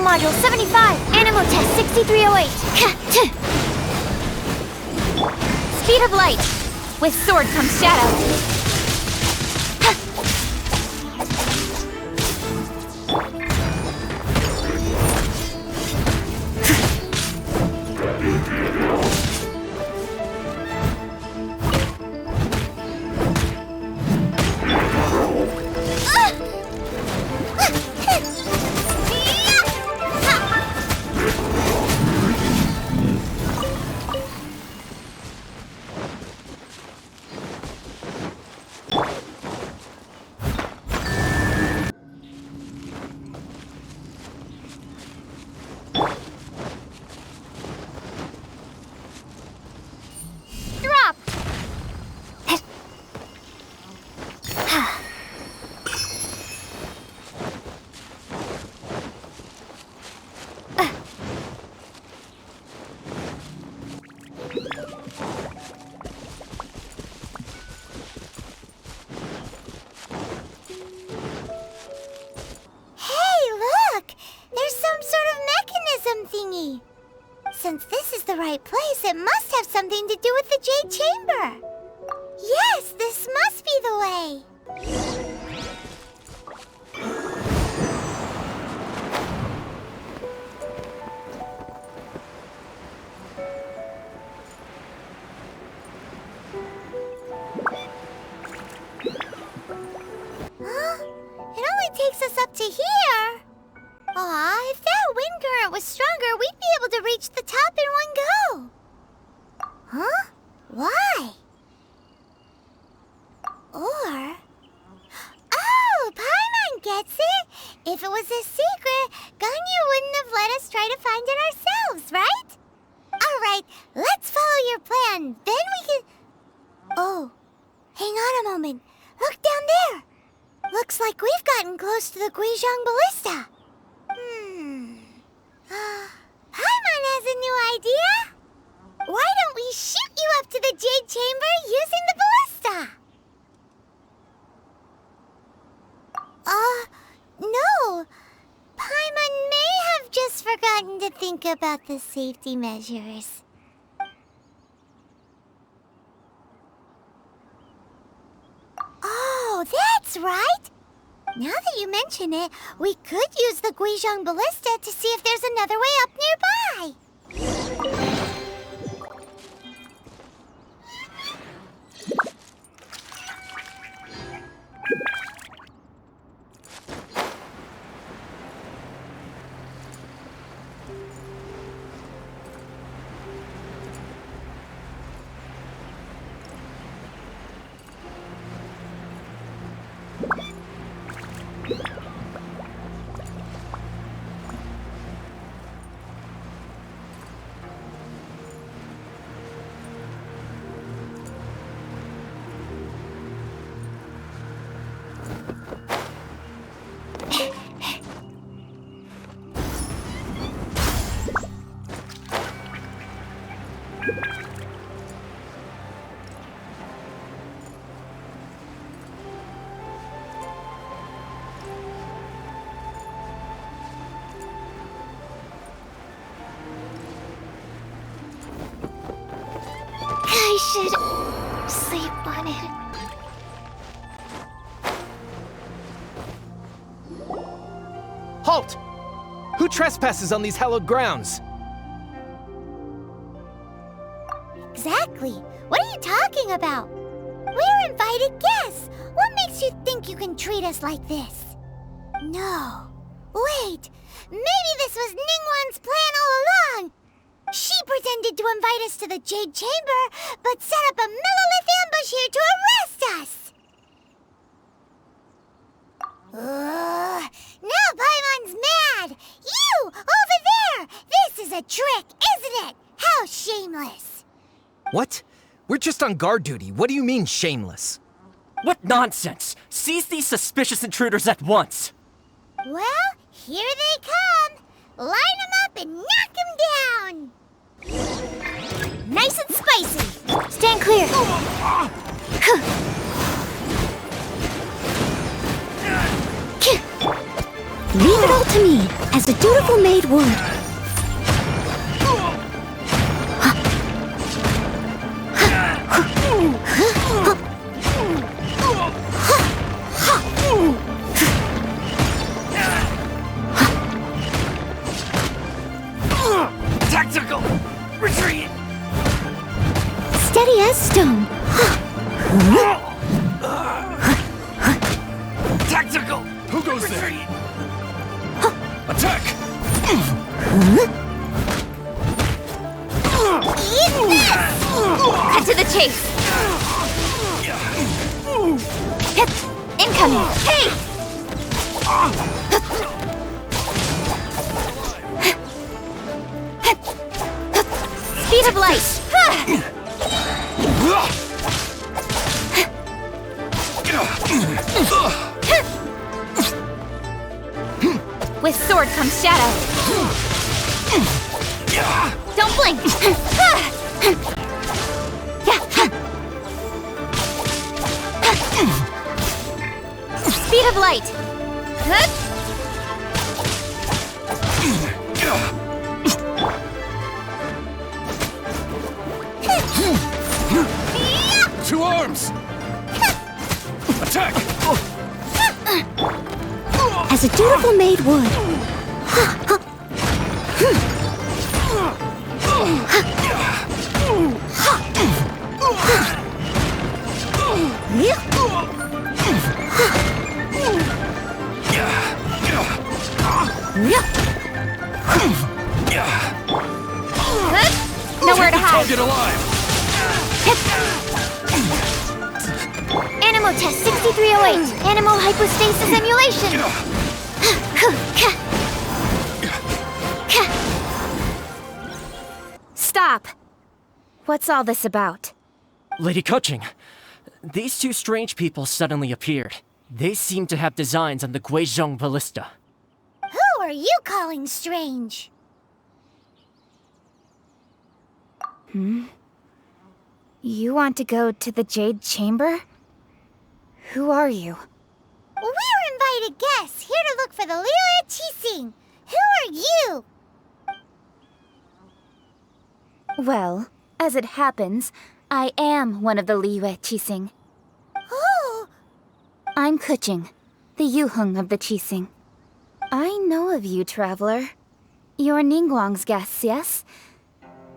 Thermal Module 75, Animo Test 6308. Speed of light. With sword comes shadow. Since this is the right place, it must have something to do with the Jade Chamber. Yes, this must be the way. Huh? It only takes us up to here. Aw, if that wind current was stronger, we'd be able to reach the top in one go. Huh? Why? Or... Oh, Paimon gets it! If it was a secret, Ganyu wouldn't have let us try to find it ourselves, right? Alright, let's follow your plan, then we can... Oh, hang on a moment. Look down there! Looks like we've gotten close to the Guizhong Ballista. Paimon has a new idea. Why don't we shoot you up to the Jade Chamber using the ballista? No. Paimon may have just forgotten to think about the safety measures. Oh, that's right. Now that you mention it, we could use the Guizhong Ballista to see if there's another way up nearby. I should sleep on it. Halt! Who trespasses on these hallowed grounds? Exactly. What are you talking about? We're invited guests. What makes you think you can treat us like this? No. Wait. Maybe this was Ningguang's plan all along. She pretended to invite us to the Jade Chamber, but set up a Millilith ambush here to arrest us! Now Paimon's mad! You, over there! This is a trick, isn't it? How shameless! What? We're just on guard duty. What do you mean, shameless? What nonsense! Seize these suspicious intruders at once! Well, here they come! Line them up and knock them down! Nice and spicy! Stand clear! Leave it all to me! As a dutiful maid would. Tactical retreat. Steady as stone. Tactical. Who goes retreat. there? Attack! Cut to the chase. Incoming. Hey! Speed of light. With sword comes shadow. Don't blink. Speed of light. Two arms! Attack! As a dutiful maid would. Nowhere to hide. Target alive! Animal test 6308. Animal hypostasis emulation. Stop. What's all this about? Lady Coaching, these two strange people suddenly appeared. They seem to have designs on the Guizhong ballista. Who are you calling strange? You want to go to the Jade Chamber? Who are you? We're invited guests here to look for the Liu Qixing. Who are you? Well, as it happens, I am one of the Liu Qixing. Oh, I'm Kuching, the Yuheng of the Qixing. I know of you, traveler. You're Ningguang's guests, yes?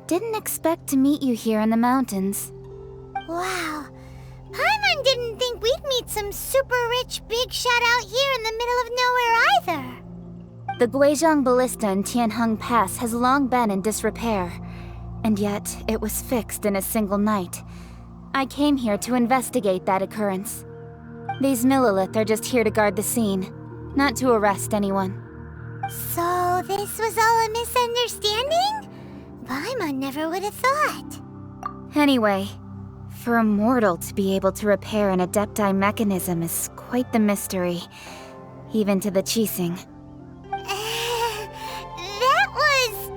Didn't expect to meet you here in the mountains. wow. Paimon didn't think we'd meet some super rich big shot out here in the middle of nowhere either. The Guizhong Ballista in Tianheng Pass has long been in disrepair, and yet it was fixed in a single night. I came here to investigate that occurrence. These Millilith are just here to guard the scene, not to arrest anyone. So this was all a misunderstanding? Paimon never would have thought. Anyway, for a mortal to be able to repair an Adepti mechanism is quite the mystery, even to the Qixing. That was...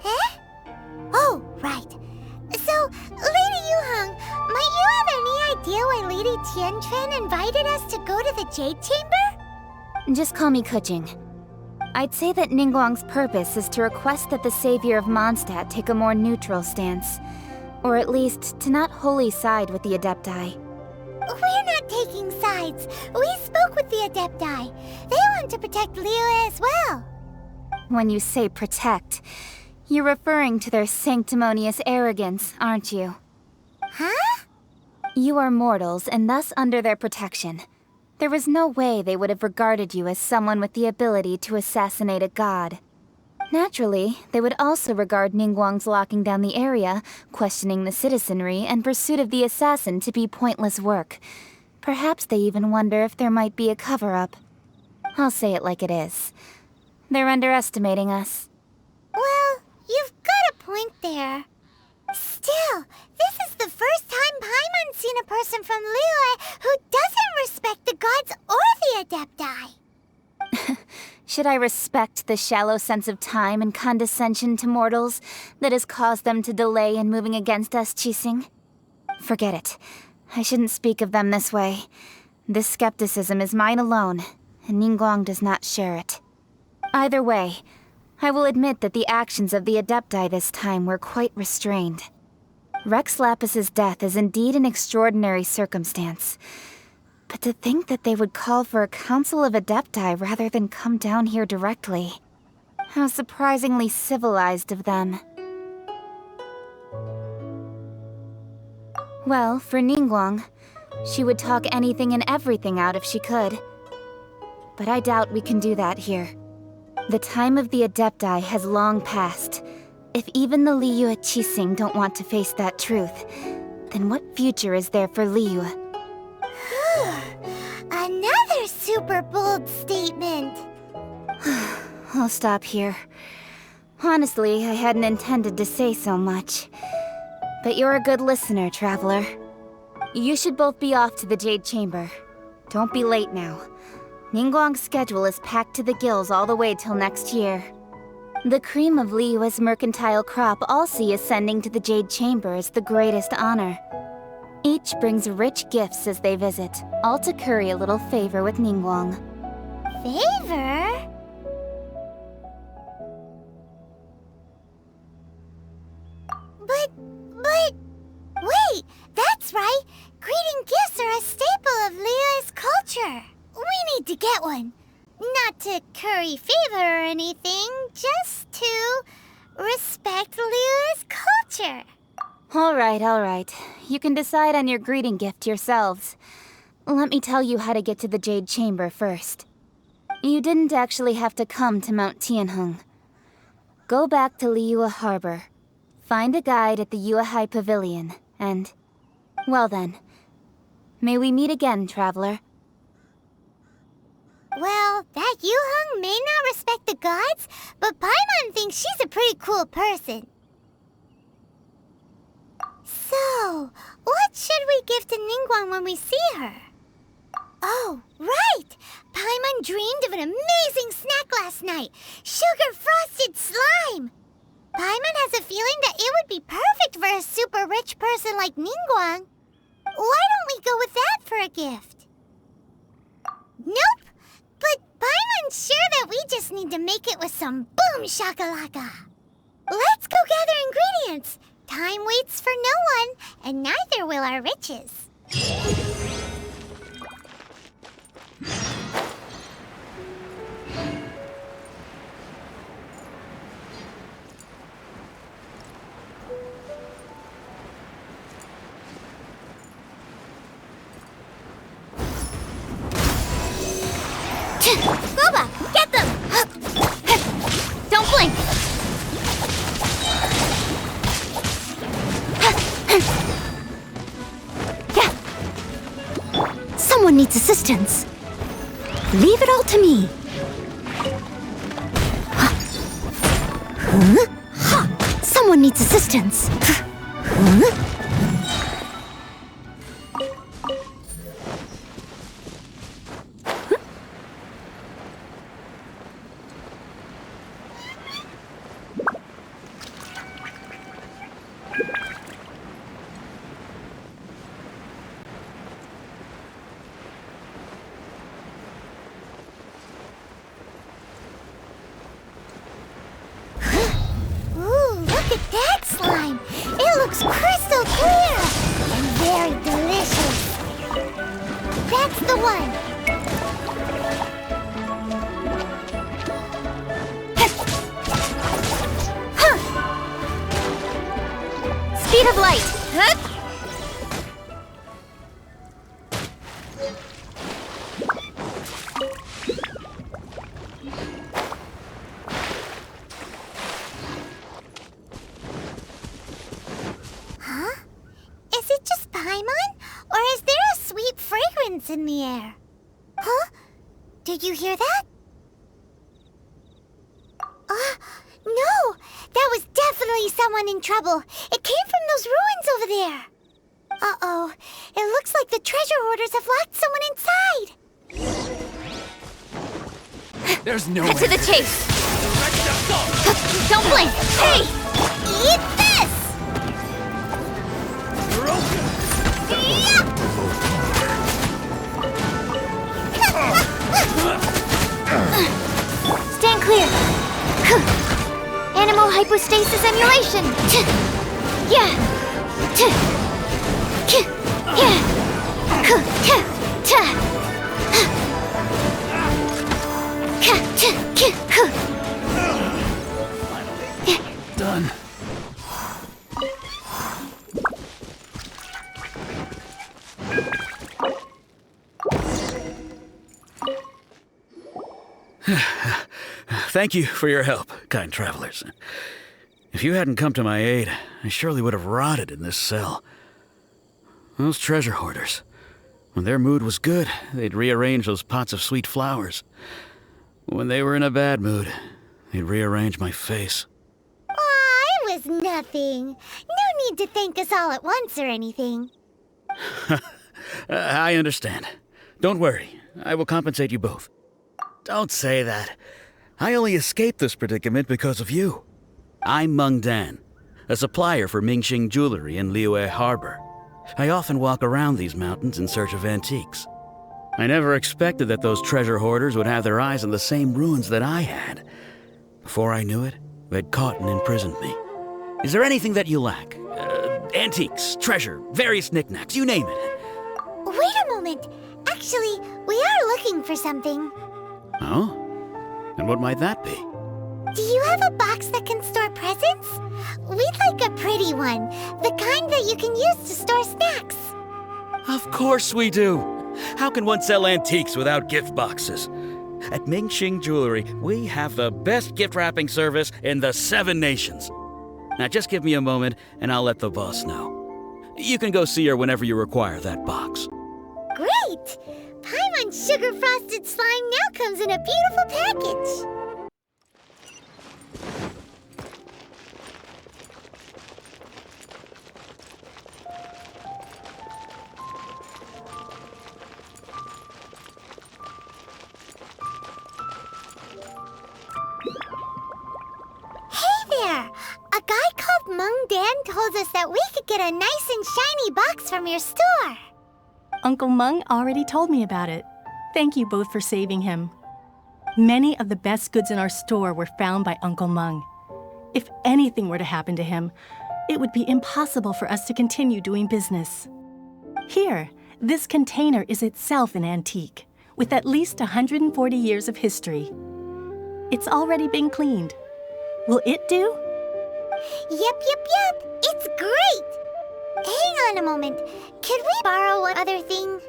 Huh? Oh, right. So, Lady Yuheng, might you have any idea why Lady Tianquan invited us to go to the Jade Chamber? Just call me Kuching. I'd say that Ningguang's purpose is to request that the savior of Mondstadt take a more neutral stance. Or at least, to not wholly side with the Adepti. We're not taking sides. We spoke with the Adepti. They want to protect Liyue as well. When you say protect, you're referring to their sanctimonious arrogance, aren't you? Huh? You are mortals, and thus under their protection. There was no way they would have regarded you as someone with the ability to assassinate a god. Naturally, they would also regard Ningguang's locking down the area, questioning the citizenry, and pursuit of the assassin to be pointless work. Perhaps they even wonder if there might be a cover-up. I'll say it like it is. They're underestimating us. Well, you've got a point there. Still, this is the first time Paimon's seen a person from Liyue who doesn't respect the gods or the Adepti. Should I respect the shallow sense of time and condescension to mortals that has caused them to delay in moving against us, Qixing? Forget it. I shouldn't speak of them this way. This skepticism is mine alone, and Ningguang does not share it. Either way, I will admit that the actions of the Adepti this time were quite restrained. Rex Lapis's death is indeed an extraordinary circumstance. But to think that they would call for a council of Adepti rather than come down here directly. How surprisingly civilized of them. Well, for Ningguang, she would talk anything and everything out if she could. But I doubt we can do that here. The time of the Adepti has long passed. If even the Liyue Qixing don't want to face that truth, then what future is there for Liyue? Another super bold statement. I'll stop here. Honestly, I hadn't intended to say so much. But you're a good listener, Traveler. You should both be off to the Jade Chamber. Don't be late now. Ningguang's schedule is packed to the gills all the way till next year. The cream of Liyue's mercantile crop all see ascending to the Jade Chamber as the greatest honor. Each brings rich gifts as they visit, all to curry a little favor with Ningguang. Favor? But... Wait, that's right! Greeting gifts are a staple of Liyue's culture. We need to get one. Not to curry favor or anything, just to respect Liyue's culture. Alright. You can decide on your greeting gift yourselves. Let me tell you how to get to the Jade Chamber first. You didn't actually have to come to Mount Tianheng. Go back to Liyue Harbor. Find a guide at the Yuehai Pavilion, and... well then. May we meet again, Traveler. Well, that Yuheng may not respect the gods, but Paimon thinks she's a pretty cool person. So, what should we give to Ningguang when we see her? Oh, right! Paimon dreamed of an amazing snack last night! Sugar-frosted slime! Paimon has a feeling that it would be perfect for a super rich person like Ningguang. Why don't we go with that for a gift? Nope! But Paimon's sure that we just need to make it with some boom shakalaka. Let's go gather ingredients. Time waits for no one, and neither will our riches. Roba, get them! Don't blink! Someone needs assistance. Leave it all to me. Someone needs assistance. That slime! It looks crystal clear! And very delicious! That's the one! Speed of light! In the air. Huh? Did you hear that? No! That was definitely someone in trouble. It came from those ruins over there. Uh-oh. It looks like the treasure hoarders have locked someone inside. There's no Cut to the chase! Don't blink! Hey! Eat this! Stand clear. Animal hypostasis emulation. Yeah. Done. Thank you for your help, kind travelers. If you hadn't come to my aid, I surely would have rotted in this cell. Those treasure hoarders, when their mood was good, they'd rearrange those pots of sweet flowers. When they were in a bad mood, they'd rearrange my face. Aw, it was nothing. No need to thank us all at once or anything. I understand. Don't worry, I will compensate you both. Don't say that. I only escaped this predicament because of you. I'm Meng Dan, a supplier for Mingxing Jewelry in Liyue Harbor. I often walk around these mountains in search of antiques. I never expected that those treasure hoarders would have their eyes on the same ruins that I had. Before I knew it, they'd caught and imprisoned me. Is there anything that you lack? Antiques, treasure, various knickknacks, you name it. Wait a moment. Actually, we are looking for something. Oh? And what might that be? Do you have a box that can store presents? We'd like a pretty one. The kind that you can use to store snacks. Of course we do. How can one sell antiques without gift boxes? At Mingxing Jewelry, we have the best gift wrapping service in the 7 nations. Now just give me a moment and I'll let the boss know. You can go see her whenever you require that box. Great! Paimon Sugar Frosted Slime now comes in a beautiful package. Hey there! A guy called Meng Dan told us that we could get a nice and shiny box from your store. Uncle Meng already told me about it. Thank you both for saving him. Many of the best goods in our store were found by Uncle Meng. If anything were to happen to him, it would be impossible for us to continue doing business. Here, this container is itself an antique, with at least 140 years of history. It's already been cleaned. Will it do? Yep. It's great! Hang on a moment. Could we borrow one other thing?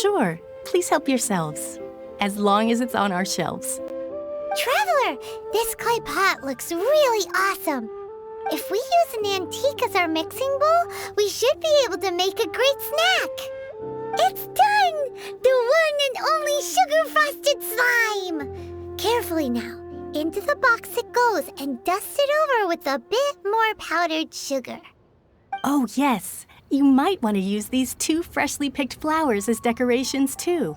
Sure, please help yourselves, as long as it's on our shelves. Traveler, this clay pot looks really awesome. If we use an antique as our mixing bowl, we should be able to make a great snack. It's done! The one and only sugar-frosted slime! Carefully now. Into the box it goes and dust it over with a bit more powdered sugar. Oh yes, you might want to use these 2 freshly picked flowers as decorations too.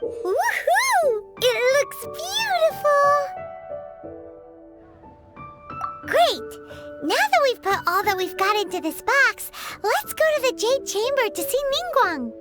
Woohoo! It looks beautiful! Great! Now that we've put all that we've got into this box, let's go to the Jade Chamber to see Ningguang.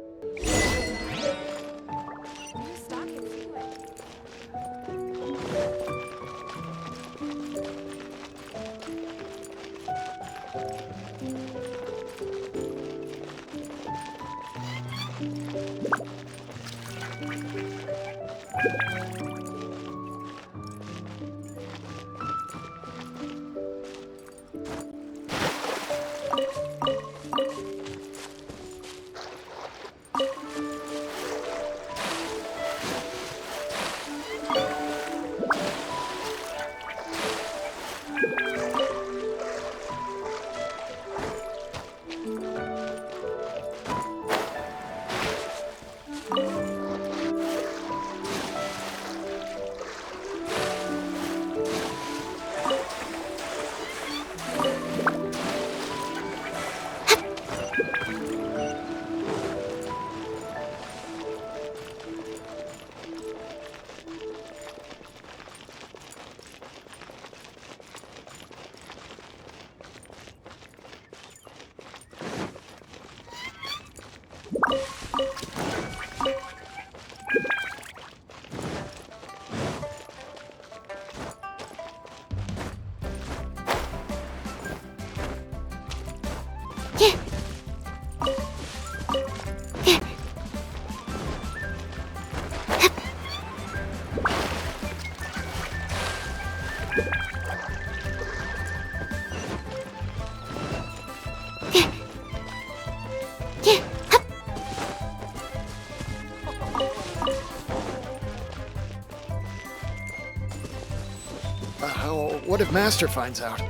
if Master finds out.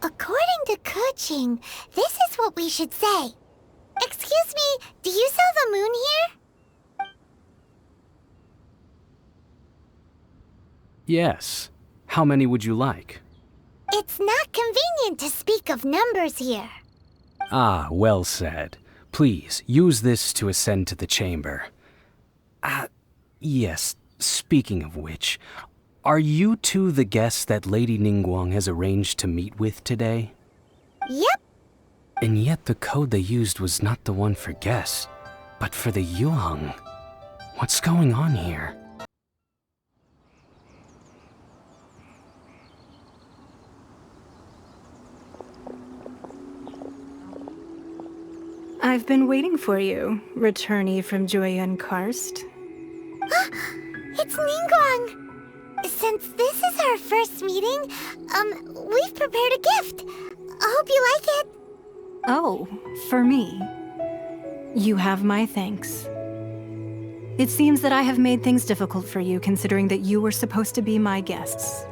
According to Kuching, this is what we should say. Excuse me, do you sell the moon here? Yes. How many would you like? It's not convenient to speak of numbers here. Ah, well said. Please, use this to ascend to the chamber. Yes, speaking of which, are you two the guests that Lady Ningguang has arranged to meet with today? Yep. And yet the code they used was not the one for guests, but for the Yuheng. What's going on here? I've been waiting for you, returnee from Joyun Karst. It's Ningguang! Since this is our first meeting, we've prepared a gift. I hope you like it. Oh, for me. You have my thanks. It seems that I have made things difficult for you, considering that you were supposed to be my guests.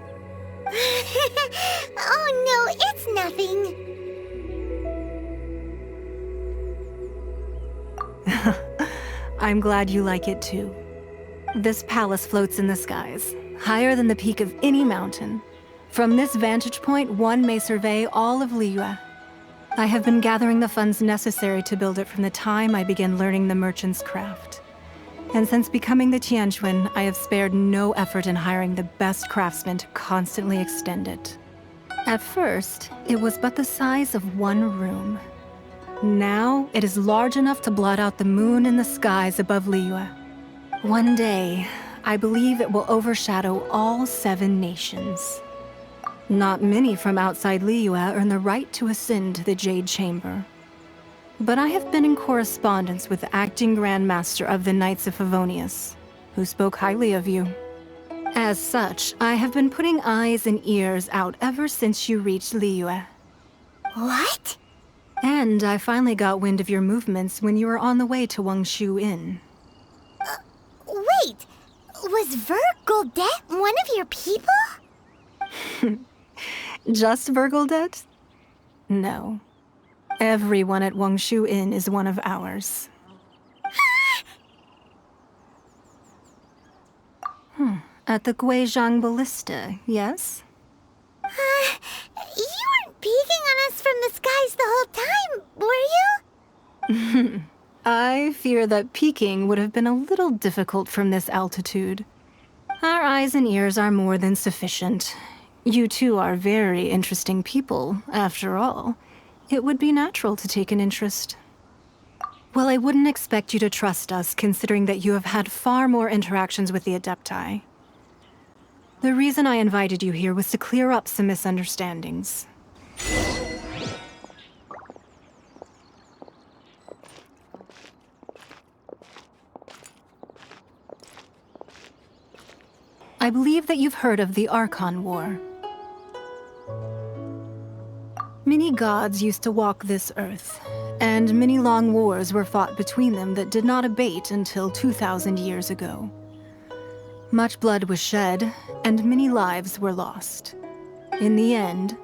Oh no, it's nothing. I'm glad you like it too. This palace floats in the skies, higher than the peak of any mountain. From this vantage point, one may survey all of Liyue. I have been gathering the funds necessary to build it from the time I began learning the merchant's craft. And since becoming the Tianquan, I have spared no effort in hiring the best craftsmen to constantly extend it. At first, it was but the size of one room. Now, it is large enough to blot out the moon in the skies above Liyue. One day, I believe it will overshadow all 7 nations. Not many from outside Liyue earn the right to ascend to the Jade Chamber. But I have been in correspondence with the acting Grand Master of the Knights of Favonius, who spoke highly of you. As such, I have been putting eyes and ears out ever since you reached Liyue. What? And I finally got wind of your movements when you were on the way to Wangshu Inn. Wait, was Vergoldet one of your people? Just Vergoldet? No. Everyone at Wangshu Inn is one of ours. At the Guizhang Ballista, yes? You weren't peeking on us from the skies the whole time, were you? I fear that peeking would have been a little difficult from this altitude. Our eyes and ears are more than sufficient. You two are very interesting people, after all. It would be natural to take an interest. Well, I wouldn't expect you to trust us, considering that you have had far more interactions with the Adepti. The reason I invited you here was to clear up some misunderstandings. I believe that you've heard of the Archon War. Many gods used to walk this earth, and many long wars were fought between them that did not abate until 2,000 years ago. Much blood was shed, and many lives were lost. In the end,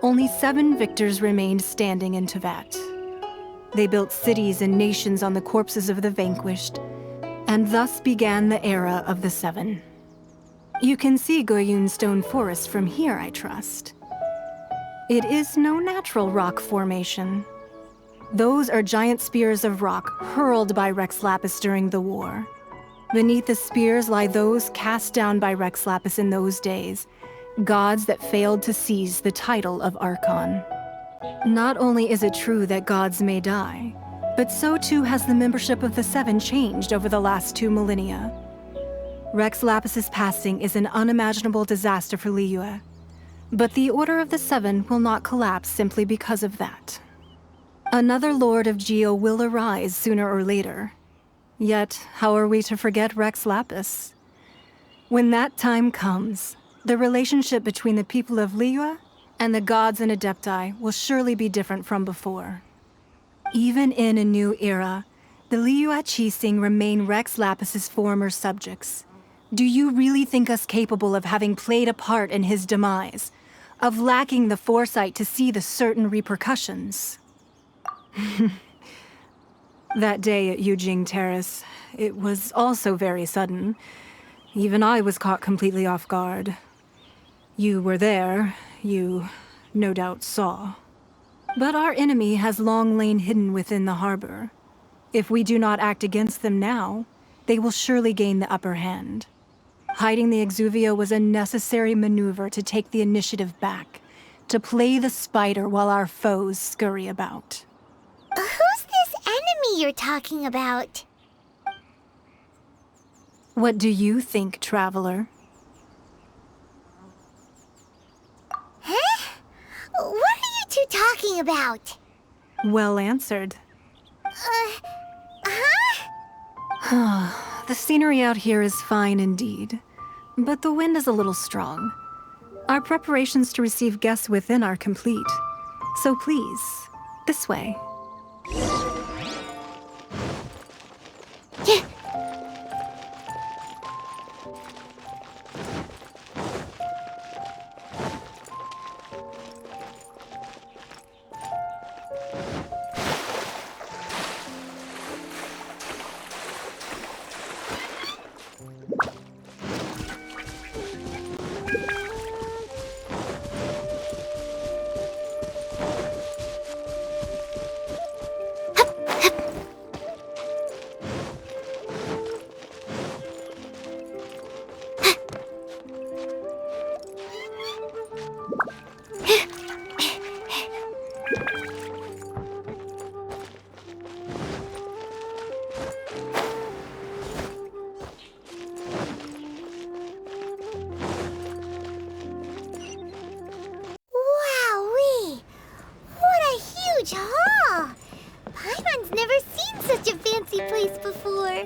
only 7 victors remained standing in Teyvat. They built cities and nations on the corpses of the vanquished, and thus began the era of the 7. You can see Goyun Stone Forest from here, I trust. It is no natural rock formation. Those are giant spears of rock hurled by Rex Lapis during the war. Beneath the spears lie those cast down by Rex Lapis in those days, Gods that failed to seize the title of Archon. Not only is it true that gods may die, but so too has the membership of the Seven changed over the last 2 millennia. Rex Lapis's passing is an unimaginable disaster for Liyue, but the Order of the Seven will not collapse simply because of that. Another Lord of Geo will arise sooner or later. Yet, how are we to forget Rex Lapis? When that time comes, the relationship between the people of Liyue and the gods and Adepti will surely be different from before. Even in a new era, the Liyue Qixing remain Rex Lapis's former subjects. Do you really think us capable of having played a part in his demise? Of lacking the foresight to see the certain repercussions? That day at Yujing Terrace, it was also very sudden. Even I was caught completely off guard. You were there, you no doubt saw. But our enemy has long lain hidden within the harbor. If we do not act against them now, they will surely gain the upper hand. Hiding the Exuvio was a necessary maneuver to take the initiative back, to play the spider while our foes scurry about. Who's this enemy you're talking about? What do you think, Traveler? Huh? What are you two talking about? Well answered. The scenery out here is fine indeed, but the wind is a little strong. Our preparations to receive guests within are complete, so please, this way. Never seen such a fancy place before.